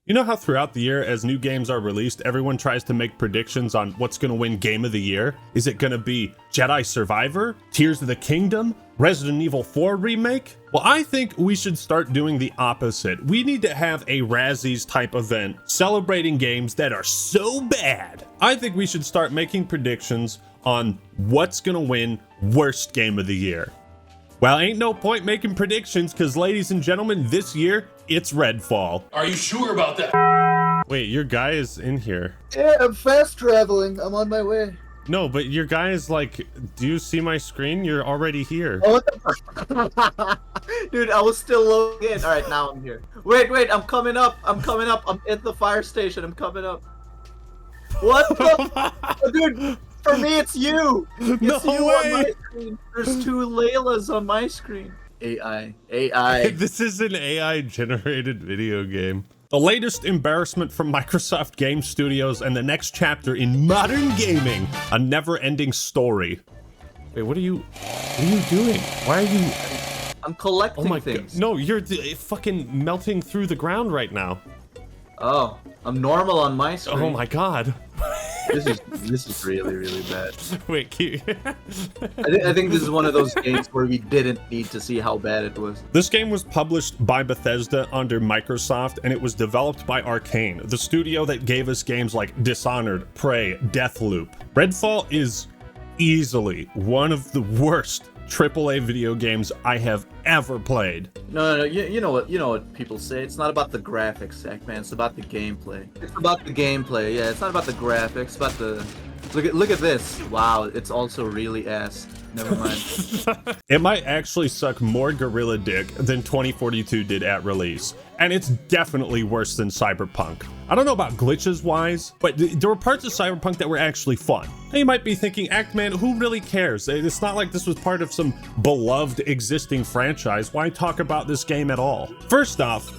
You know how throughout the year, as new games are released, everyone tries to make predictions on what's going to win Game of the Year? Is it going to be Jedi Survivor, Tears of the Kingdom, Resident Evil 4 remake? Well, I think we should start doing the opposite. We need to have a Razzies type event celebrating games that are so bad. I think we should start making predictions on what's going to win worst Game of the Year. Well, ain't no point making predictions because, ladies and gentlemen, this year, it's Redfall. Are you sure about that? Wait, your guy is in here. Yeah, I'm fast traveling. I'm on my way. No, but your guy is like, do you see my screen? You're already here. Oh, dude, I was still logging in. All right, now I'm here. Wait, I'm coming up. I'm at the fire station. I'm coming up. What the? Dude, for me, it's you. It's No you way. on my screen. There's two Laylas on my screen. AI. This is an AI-generated video game. The latest embarrassment from Microsoft Game Studios and the next chapter in modern gaming. A never-ending story. Wait, what are you doing? Why are you... I'm collecting Oh my things. god. No, you're fucking melting through the ground right now. Oh, I'm normal on my screen. Oh my god. This is really bad. Wait, I think this is one of those games where we didn't need to see how bad it was. This game was published by Bethesda under Microsoft, and it was developed by Arcane, the studio that gave us games like Dishonored, Prey, Deathloop. Redfall is easily one of the worst AAA video games I have ever played. No. You know what people say. It's not about the graphics, Zach, man. It's about the gameplay. It's about the gameplay. Yeah, it's not about the graphics. It's about the look at this. Wow, it's also really ass. Never mind. It might actually suck more gorilla dick than 2042 did at release, and it's definitely worse than Cyberpunk. I don't know about glitches wise, but there were parts of Cyberpunk that were actually fun. Now you might be thinking, Actman, who really cares? It's not like this was part of some beloved existing franchise. Why talk about this game at all? First off,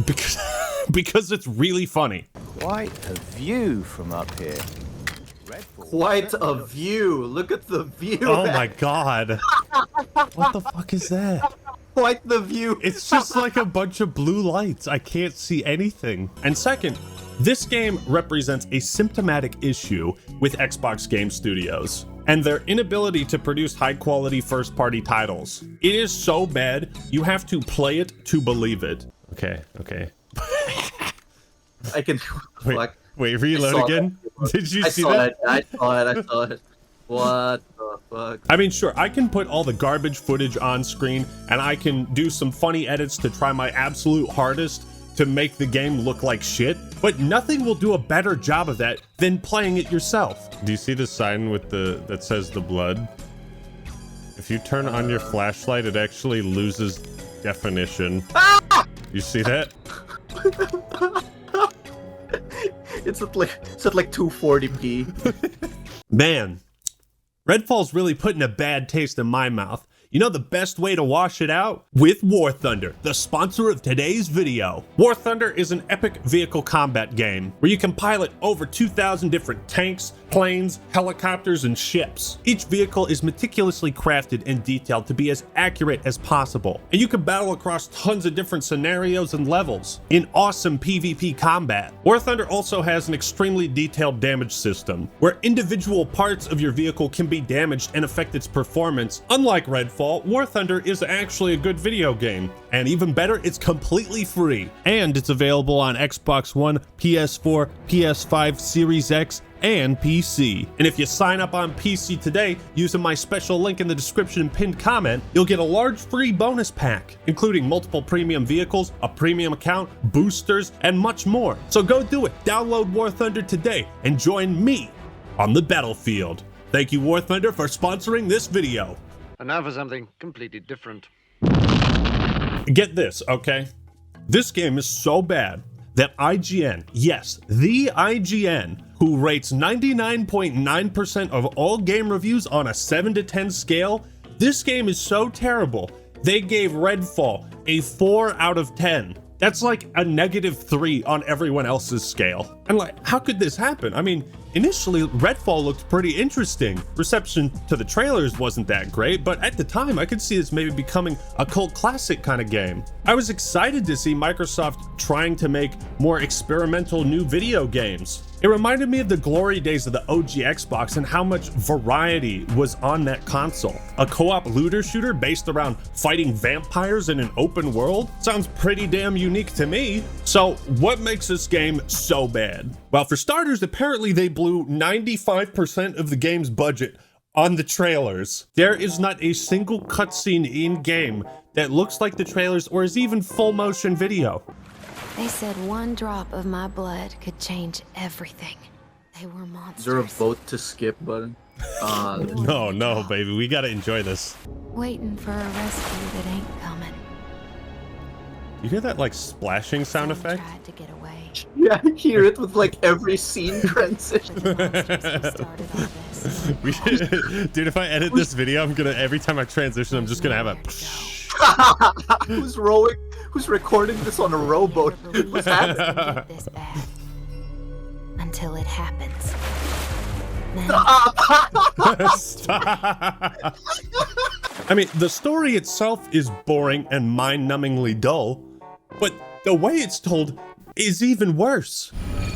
because it's really funny. Quite a view from up here. Quite a view. Look at the view. Oh my god. What the fuck is that? Quite the view. It's just like a bunch of blue lights. I can't see anything. And second, this game represents a symptomatic issue with Xbox Game Studios and their inability to produce high-quality first-party titles. It is so bad, you have to play it to believe it. Okay. I can. Wait, reload again? Did you see that? I saw it. What the fuck? I mean, sure, I can put all the garbage footage on screen, and I can do some funny edits to try my absolute hardest to make the game look like shit, but nothing will do a better job of that than playing it yourself. Do you see the sign with that says the blood? If you turn on your flashlight, it actually loses definition. Ah! You see that? It's at like 240p. Man, Redfall's really putting a bad taste in my mouth. You know the best way to wash it out? With War Thunder, the sponsor of today's video. War Thunder is an epic vehicle combat game where you can pilot over 2,000 different tanks, planes, helicopters, and ships. Each vehicle is meticulously crafted and detailed to be as accurate as possible, and you can battle across tons of different scenarios and levels in awesome PvP combat. War Thunder also has an extremely detailed damage system where individual parts of your vehicle can be damaged and affect its performance. Unlike Redfall, War Thunder is actually a good video game, and even better, it's completely free, and it's available on Xbox One, PS4, PS5, Series X, and PC. And if you sign up on PC today using my special link in the description and pinned comment, you'll get a large free bonus pack, including multiple premium vehicles, a premium account, boosters, and much more. So go do it. Download War Thunder today and join me on the battlefield. Thank you, War Thunder, for sponsoring this video. And now for something completely different. Get this, okay? This game is so bad that IGN, yes, the IGN, who rates 99.9% of all game reviews on a 7 to 10 scale, this game is so terrible, they gave Redfall a 4 out of 10. That's like a -3 on everyone else's scale. And like, how could this happen? I mean, initially, Redfall looked pretty interesting. Reception to the trailers wasn't that great, but at the time, I could see this maybe becoming a cult classic kind of game. I was excited to see Microsoft trying to make more experimental new video games. It reminded me of the glory days of the OG Xbox and how much variety was on that console. A co-op looter shooter based around fighting vampires in an open world sounds pretty damn unique to me. So what makes this game so bad? Well, for starters, apparently they blew 95% of the game's budget on the trailers. There is not a single cutscene in game that looks like the trailers or is even full motion video. They said one drop of my blood could change everything. They were monsters. Is there a vote to skip button? No, baby, we gotta enjoy this. Waiting for a rescue that ain't coming. You hear that like splashing sound Some effect? tried to get away. Yeah, I hear it with like every scene transition. But the monsters who started all this. We should, dude, if I edit this video, I'm gonna, every time I transition, I'm just gonna have a Who's rowing? Who's recording this on a rowboat? What's happening? This bad. Until it happens. Then Stop. I mean, the story itself is boring and mind-numbingly dull, but the way it's told is even worse.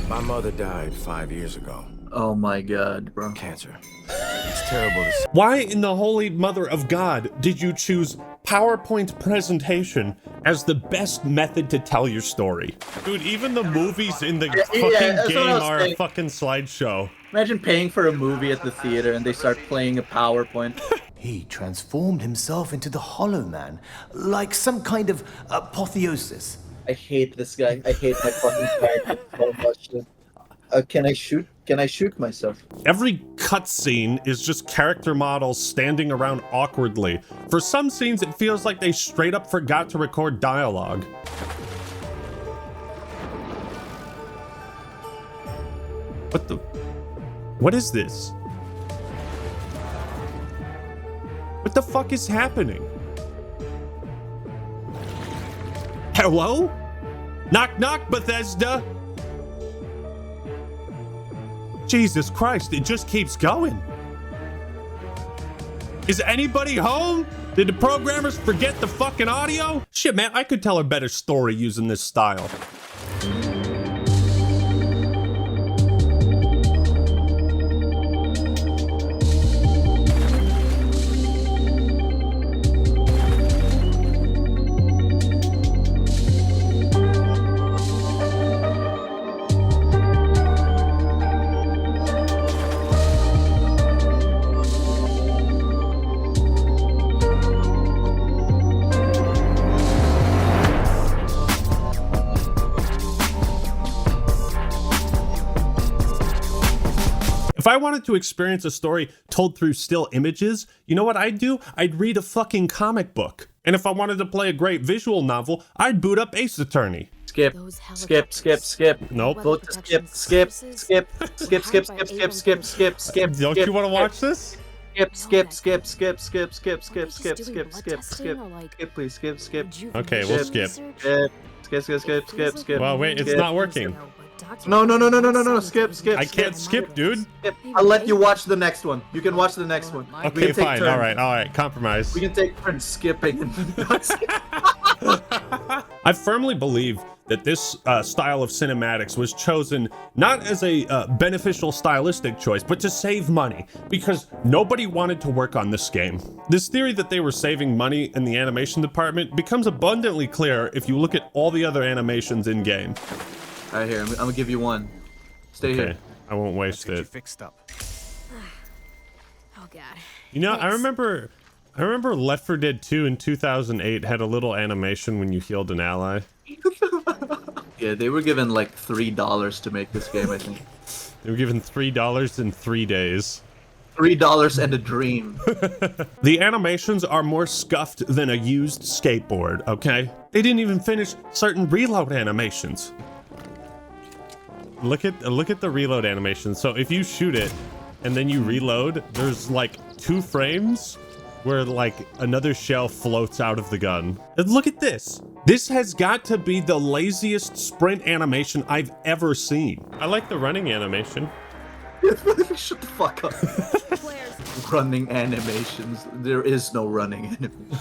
My mother died 5 years ago. Oh my god, bro. Cancer. It's terrible to see. Why in the holy mother of God did you choose PowerPoint presentation as the best method to tell your story? Dude, even the movies in the that's fucking what I game was are a saying. fucking slideshow. Imagine paying for a movie at the theater and they start playing a PowerPoint. He transformed himself into the Hollow Man, like some kind of apotheosis. I hate this guy. I hate my fucking character so much. Can I shoot? Can I shoot myself? Every cutscene is just character models standing around awkwardly. For some scenes, it feels like they straight up forgot to record dialogue. What the? What is this? What the fuck is happening? Hello? Knock knock, Bethesda? Jesus Christ, it just keeps going. Is anybody home? Did the programmers forget the fucking audio? Shit, man, I could tell a better story using this style. If I wanted to experience a story told through still images, you know what I'd do? I'd read a fucking comic book. And if I wanted to play a great visual novel, I'd boot up Ace Attorney. Skip. those Skip. Skip. Skip. Nope. Vote to skip. Skip. Skip. Skip. Skip. Skip. Skip. Skip. Skip. Skip. Don't you want to watch this? Skip. Skip. Skip. Skip. Skip. Skip. Skip. Skip. Skip. Skip. Skip. Skip. Please. Skip. Skip. Okay, we'll skip. Skip. Skip. Skip. Well, wait, it's Skip. not working. No. Skip. I can't skip, dude. Skip. I'll let you watch the next one. You can watch the next one. We Okay, can take fine. turns. All right. Compromise. We can take turns skipping and not skip. I firmly believe that this style of cinematics was chosen not as a beneficial stylistic choice, but to save money, because nobody wanted to work on this game. This theory that they were saving money in the animation department becomes abundantly clear if you look at all the other animations in game. All right, here. I'm gonna give you one. Stay Okay, here. I won't waste Get you it. fixed up. Oh god. You know, I Thanks. remember Left 4 Dead 2 in 2008 had a little animation when you healed an ally. Yeah, they were given like $3 to make this game. I think They were given $3 in 3 days. $3 and a dream. The animations are more scuffed than a used skateboard, okay? They didn't even finish certain reload animations. Look at the reload animation. So if you shoot it and then you reload, there's like 2 frames where like another shell floats out of the gun. And look at this. This has got to be the laziest sprint animation I've ever seen. I like the running animation. Shut the fuck up. Running animations. There is no running animation.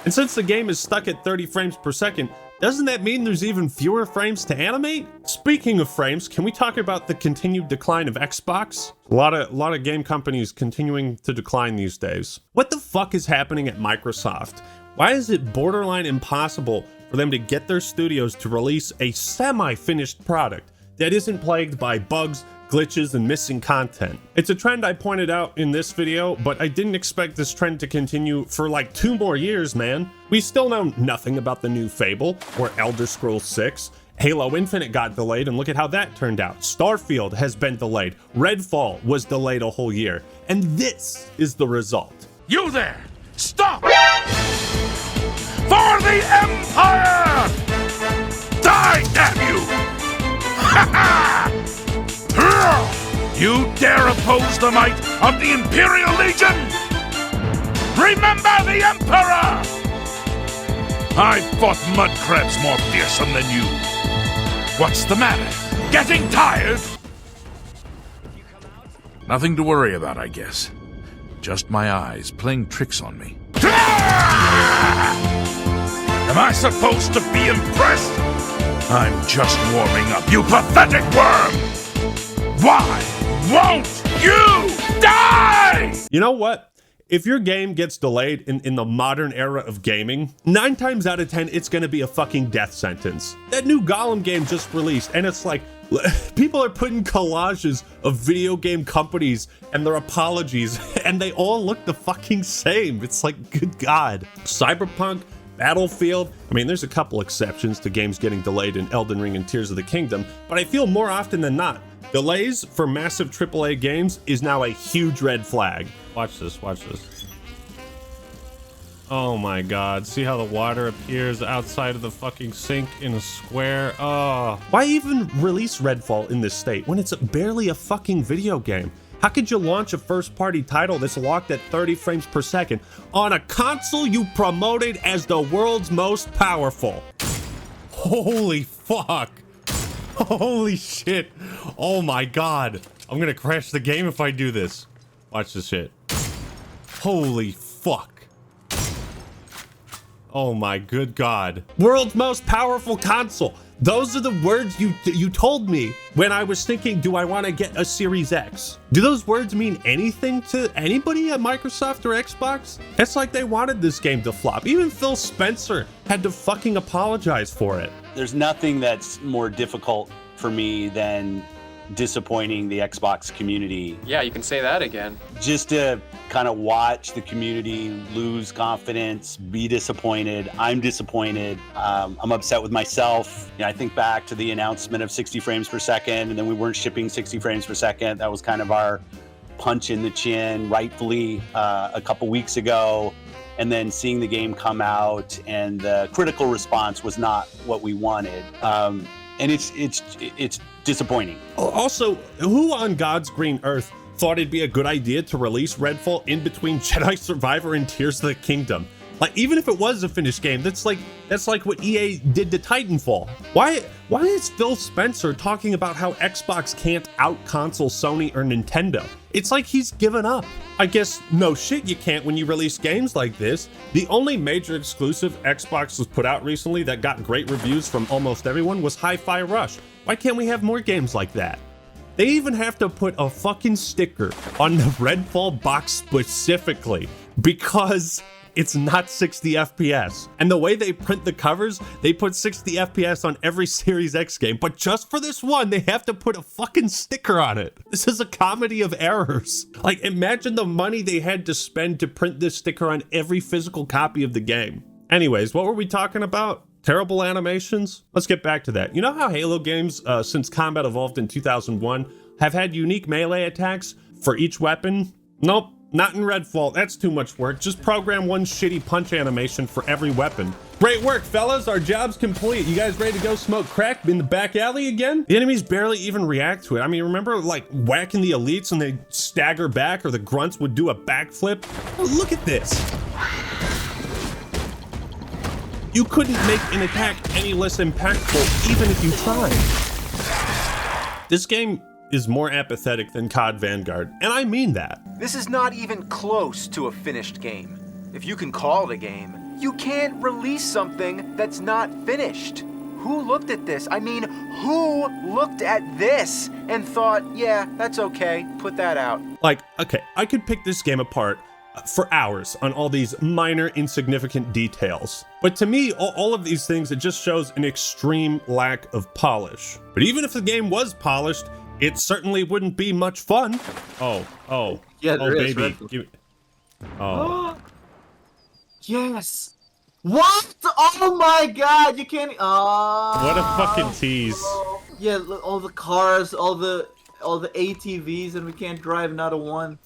And since the game is stuck at 30 frames per second, doesn't that mean there's even fewer frames to animate? Speaking of frames, can we talk about the continued decline of Xbox? A lot of game companies continuing to decline these days. What the fuck is happening at Microsoft? Why is it borderline impossible for them to get their studios to release a semi-finished product that isn't plagued by bugs, glitches, and missing content? It's a trend I pointed out in this video, but I didn't expect this trend to continue for like 2 more years, man. We still know nothing about the new Fable or Elder Scrolls 6. Halo Infinite got delayed, and look at how that turned out. Starfield has been delayed. Redfall was delayed a whole year. And this is the result. You there! Stop! For the Empire! Die, damn you! Ha ha! You dare oppose the might of the Imperial Legion? Remember the Emperor! I fought mud crabs more fearsome than you. What's the matter? Getting tired? Nothing to worry about, I guess. Just my eyes playing tricks on me. Am I supposed to be impressed? I'm just warming up, you pathetic worm! Why won't you die? You know what? If your game gets delayed in the modern era of gaming, 9 times out of 10, it's gonna be a fucking death sentence. That new Gollum game just released, and it's like, people are putting collages of video game companies and their apologies, and they all look the fucking same. It's like, good God. Cyberpunk, Battlefield, I mean, there's a couple exceptions to games getting delayed in Elden Ring and Tears of the Kingdom, but I feel more often than not, delays for massive AAA games is now a huge red flag. Watch this, watch this. Oh my God, see how the water appears outside of the fucking sink in a square? Oh. Why even release Redfall in this state when it's barely a fucking video game? How could you launch a first-party title that's locked at 30 frames per second on a console you promoted as the world's most powerful? Holy fuck. Holy shit. Oh my God. I'm gonna crash the game if I do this. Watch this shit. Holy fuck. Oh my good God. World's most powerful console. Those are the words you told me when I was thinking, do I want to get a Series X? Do those words mean anything to anybody at Microsoft or Xbox? It's like they wanted this game to flop. Even Phil Spencer had to fucking apologize for it. There's nothing that's more difficult for me than disappointing the Xbox community. Yeah, you can say that again. Just to kind of watch the community lose confidence, be disappointed. I'm disappointed. I'm upset with myself. You know, I think back to the announcement of 60 frames per second, and then we weren't shipping 60 frames per second. That was kind of our punch in the chin, rightfully, a couple weeks ago. And then seeing the game come out, and the critical response was not what we wanted. And it's disappointing. Also, who on God's green earth thought it'd be a good idea to release Redfall in between Jedi Survivor and Tears of the Kingdom? Like, even if it was a finished game, that's like what EA did to Titanfall. Why is Phil Spencer talking about how Xbox can't out-console Sony or Nintendo? It's like he's given up. I guess no shit you can't when you release games like this. The only major exclusive Xbox has put out recently that got great reviews from almost everyone was Hi-Fi Rush. Why can't we have more games like that? They even have to put a fucking sticker on the Redfall box specifically because it's not 60 FPS. And the way they print the covers, they put 60 FPS on every Series X game, but just for this one, they have to put a fucking sticker on it. This is a comedy of errors. Like, imagine the money they had to spend to print this sticker on every physical copy of the game. Anyways, what were we talking about? Terrible animations? Let's get back to that. You know how Halo games, since combat evolved in 2001, have had unique melee attacks for each weapon? Nope. Not in Redfall, that's too much work. Just program one shitty punch animation for every weapon. Great work, fellas, our job's complete. You guys ready to go smoke crack in the back alley again? The enemies barely even react to it. I mean, remember like whacking the elites and they stagger back, or the grunts would do a backflip? Look at this. You couldn't make an attack any less impactful even if you tried. This game is more apathetic than COD Vanguard, and I mean that. This is not even close to a finished game. If you can call it a game, You can't release something that's not finished. Who looked at this? I mean, who looked at this and thought, yeah, that's okay, put that out? Like, okay, I could pick this game apart for hours on all these minor, insignificant details. But to me, all of these things, it just shows an extreme lack of polish. But even if the game was polished, it certainly wouldn't be much fun. Oh, Yeah, there is, baby. Redfall. Give me... Oh. Yes. What? Oh my God! You can't. Oh. What a fucking tease. Yeah, look, all the cars, all the ATVs, and we can't drive not a one.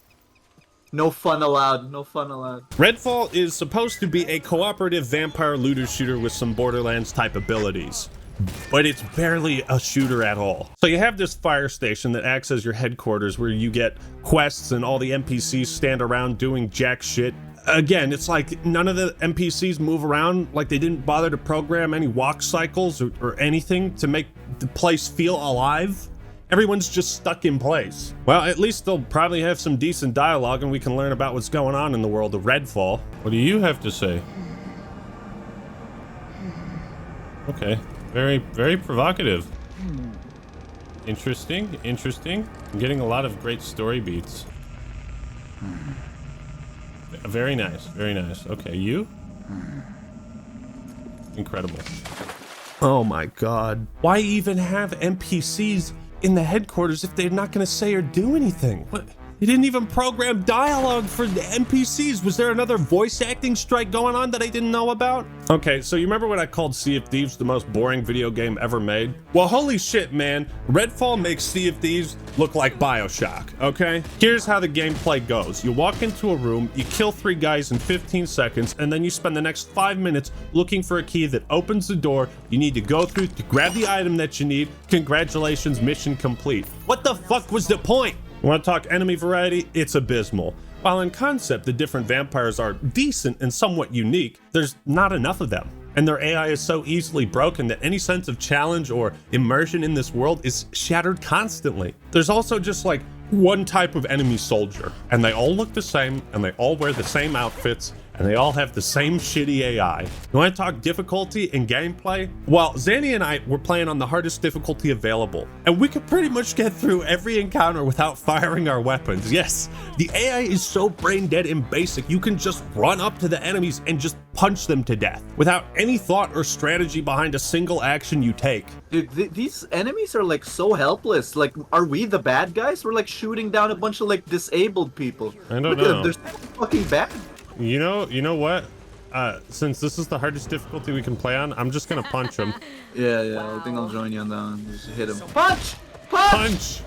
No fun allowed. No fun allowed. Redfall is supposed to be a cooperative vampire looter shooter with some Borderlands type abilities, but it's barely a shooter at all. So you have this fire station that acts as your headquarters where you get quests and all the NPCs stand around doing jack shit. Again, it's like none of the NPCs move around, like they didn't bother to program any walk cycles or anything to make the place feel alive. Everyone's just stuck in place. Well, at least they'll probably have some decent dialogue and we can learn about what's going on in the world of Redfall. What do you have to say? Okay, very provocative. Interesting. I'm getting a lot of great story beats. Very nice. Okay, you? Incredible. Oh my God. Why even have NPCs in the headquarters if they're not gonna say or do anything? What? They didn't even program dialogue for the NPCs. Was there another voice acting strike going on that I didn't know about? Okay, so you remember when I called Sea of Thieves the most boring video game ever made? Well, holy shit, man. Redfall makes Sea of Thieves look like BioShock, okay? Here's how the gameplay goes. You walk into a room, you kill 3 guys in 15 seconds, and then you spend the next 5 minutes looking for a key that opens the door you need to go through to grab the item that you need. Congratulations, mission complete. What the fuck was the point? You want to talk enemy variety? It's abysmal. While in concept, the different vampires are decent and somewhat unique, there's not enough of them. And their AI is so easily broken that any sense of challenge or immersion in this world is shattered constantly. There's also just like one type of enemy soldier, and they all look the same, and they all wear the same outfits, and they all have the same shitty AI. You want to talk difficulty and gameplay? Well, Zanny and I were playing on the hardest difficulty available, and we could pretty much get through every encounter without firing our weapons. Yes, the AI is so brain dead and basic, you can just run up to the enemies and just punch them to death without any thought or strategy behind a single action you take. Dude, these enemies are like so helpless. Like, are we the bad guys? We're like shooting down a bunch of like disabled people. I don't know. They're so fucking bad. You know what? Since this is the hardest difficulty we can play on, I'm just gonna punch him. Yeah, I think I'll join you on that one. Just hit him. Punch!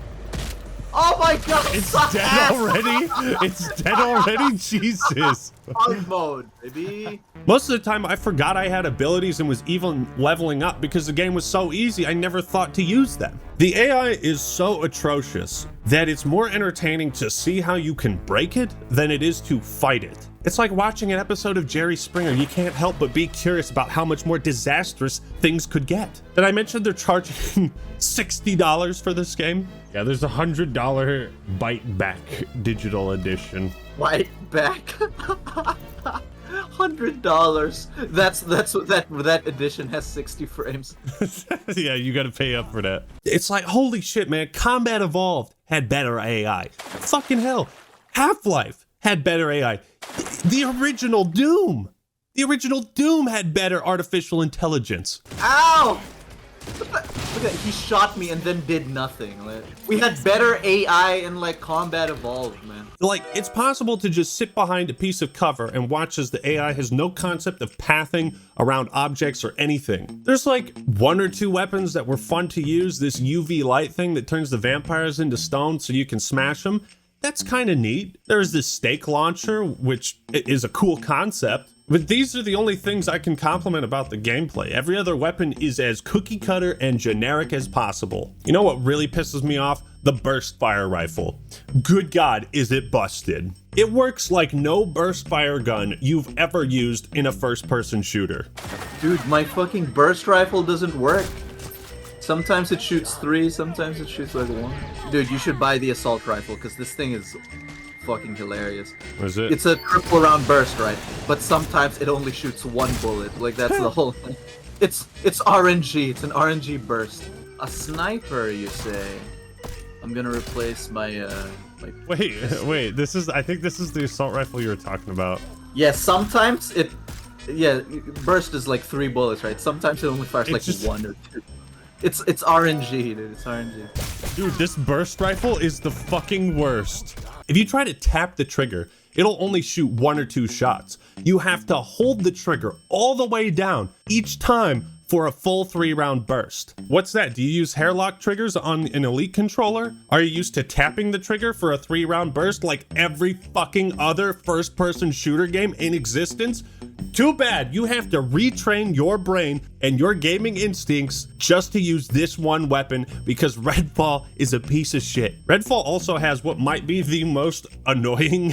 Oh my God! It's dead already? It's dead already? Jesus. Hard mode, baby. Most of the time, I forgot I had abilities and was even leveling up because the game was so easy, I never thought to use them. The AI is so atrocious that it's more entertaining to see how you can break it than it is to fight it. It's like watching an episode of Jerry Springer. You can't help but be curious about how much more disastrous things could get. Did I mention they're charging $60 for this game? Yeah, there's a $100 Bite Back digital edition. Bite Back? $100. That's what that edition has 60 frames. Yeah, you gotta pay up for that. It's like, holy shit, man. Combat Evolved had better AI. Fucking hell. Half-Life had better AI. The original Doom had better artificial intelligence. Ow! Look at he shot me and then did nothing. Like, we had better AI in like Combat Evolved, man. Like, it's possible to just sit behind a piece of cover and watch as the AI has no concept of pathing around objects or anything. There's like 1 or 2 weapons that were fun to use. This UV light thing that turns the vampires into stone so you can smash them. That's kind of neat. There's this stake launcher, which is a cool concept. But these are the only things I can compliment about the gameplay. Every other weapon is as cookie cutter and generic as possible. You know what really pisses me off? The burst fire rifle. Good God, is it busted. It works like no burst fire gun you've ever used in a first-person shooter. Dude, my fucking burst rifle doesn't work. Sometimes it shoots 3, sometimes it shoots like 1. Dude, you should buy the assault rifle because this thing is fucking hilarious. What is it? It's a triple round burst, right? But sometimes it only shoots one bullet. Like that's the whole thing. It's RNG. It's an RNG burst. A sniper, you say? I'm gonna replace my Wait. I think this is the assault rifle you were talking about. Yeah, sometimes it. Yeah, burst is like 3 bullets, right? Sometimes it only fires like just 1 or 2. It's RNG, dude. It's RNG. Dude, this burst rifle is the fucking worst. If you try to tap the trigger, it'll only shoot 1 or 2 shots. You have to hold the trigger all the way down each time for a full 3-round burst. What's that? Do you use hairlock triggers on an Elite controller? Are you used to tapping the trigger for a 3-round burst like every fucking other first-person shooter game in existence? Too bad you have to retrain your brain and your gaming instincts just to use this one weapon because Redfall is a piece of shit. Redfall also has what might be the most annoying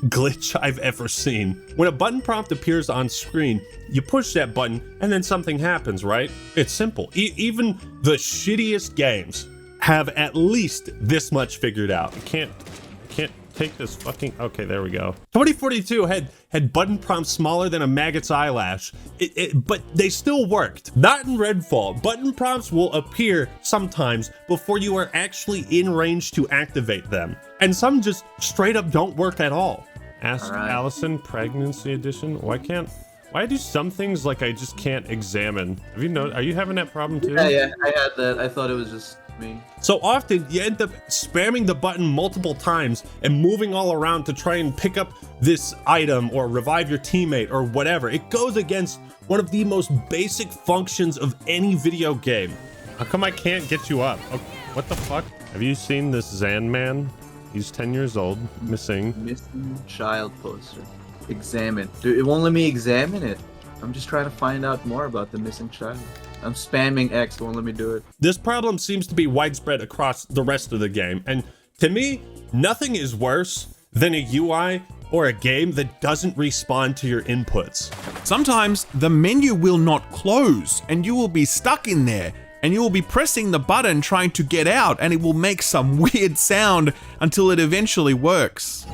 glitch I've ever seen. When a button prompt appears on screen, you push that button and then something happens, right? It's simple. Even the shittiest games have at least this much figured out. I can't take this fucking... Okay, there we go. 2042 had button prompts smaller than a maggot's eyelash, but they still worked. Not in Redfall. Button prompts will appear sometimes before you are actually in range to activate them. And some just straight up don't work at all. Ask Allison, Pregnancy Edition. Why do some things like I just can't examine? Have you know? Are you having that problem too? Yeah, I had that. I thought it was just me. So often you end up spamming the button multiple times and moving all around to try and pick up this item or revive your teammate or whatever. It goes against one of the most basic functions of any video game. How come I can't get you up? Oh, what the fuck? Have you seen this Zan man? He's 10 years old, missing. Missing child poster. Examine. Dude, it won't let me examine it. I'm just trying to find out more about the missing child. I'm spamming X, won't let me do it. This problem seems to be widespread across the rest of the game, and to me, nothing is worse than a UI or a game that doesn't respond to your inputs. Sometimes the menu will not close and you will be stuck in there and you will be pressing the button trying to get out and it will make some weird sound until it eventually works.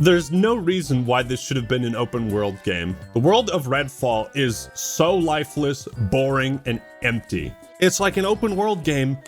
There's no reason why this should have been an open world game. The world of Redfall is so lifeless, boring, and empty. It's like an open world game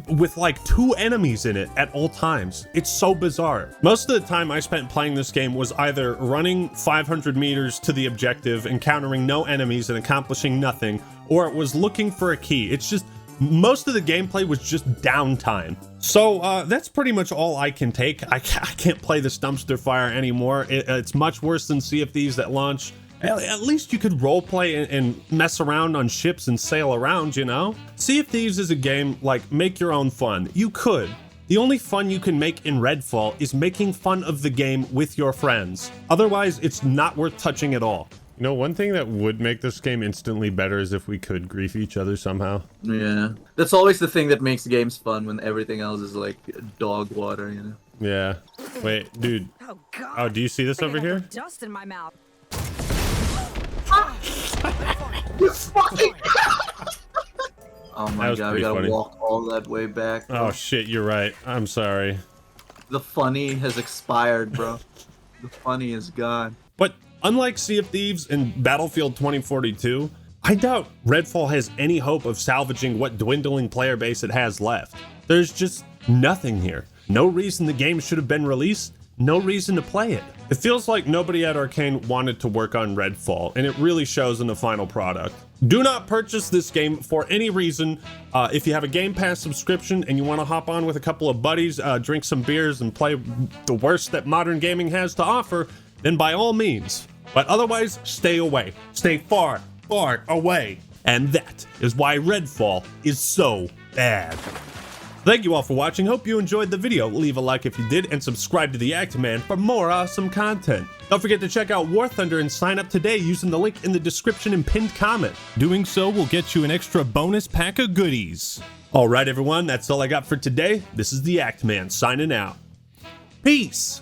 with like 2 enemies in it at all times. It's so bizarre. Most of the time I spent playing this game was either running 500 meters to the objective, encountering no enemies and accomplishing nothing, or it was looking for a key. It's just, most of the gameplay was just downtime. So that's pretty much all I can take. I can't play this dumpster fire anymore. It's much worse than Sea of Thieves at launch. At least you could roleplay and mess around on ships and sail around, you know? Sea of Thieves is a game like make your own fun. You could. The only fun you can make in Redfall is making fun of the game with your friends. Otherwise, it's not worth touching at all. You know, one thing that would make this game instantly better is if we could grief each other somehow. Yeah. That's always the thing that makes games fun when everything else is like dog water, you know? Yeah. Wait, dude. Oh, God. Oh, do you see this over here? Dust in my mouth. You fucking... Oh my god, we gotta funny. walk all that way back, bro. Oh shit, you're right. I'm sorry. The funny has expired, bro. The funny is gone. But unlike Sea of Thieves and Battlefield 2042, I doubt Redfall has any hope of salvaging what dwindling player base it has left. There's just nothing here. No reason the game should have been released, no reason to play it. It feels like nobody at Arcane wanted to work on Redfall, and it really shows in the final product. Do not purchase this game for any reason. If you have a Game Pass subscription and you want to hop on with a couple of buddies, drink some beers, and play the worst that modern gaming has to offer, then by all means. But otherwise, stay away. Stay far, far away. And that is why Redfall is so bad. Thank you all for watching. Hope you enjoyed the video. Leave a like if you did, and subscribe to the Actman for more awesome content. Don't forget to check out War Thunder and sign up today using the link in the description and pinned comment. Doing so will get you an extra bonus pack of goodies. All right, everyone, that's all I got for today. This is the Actman signing out. Peace.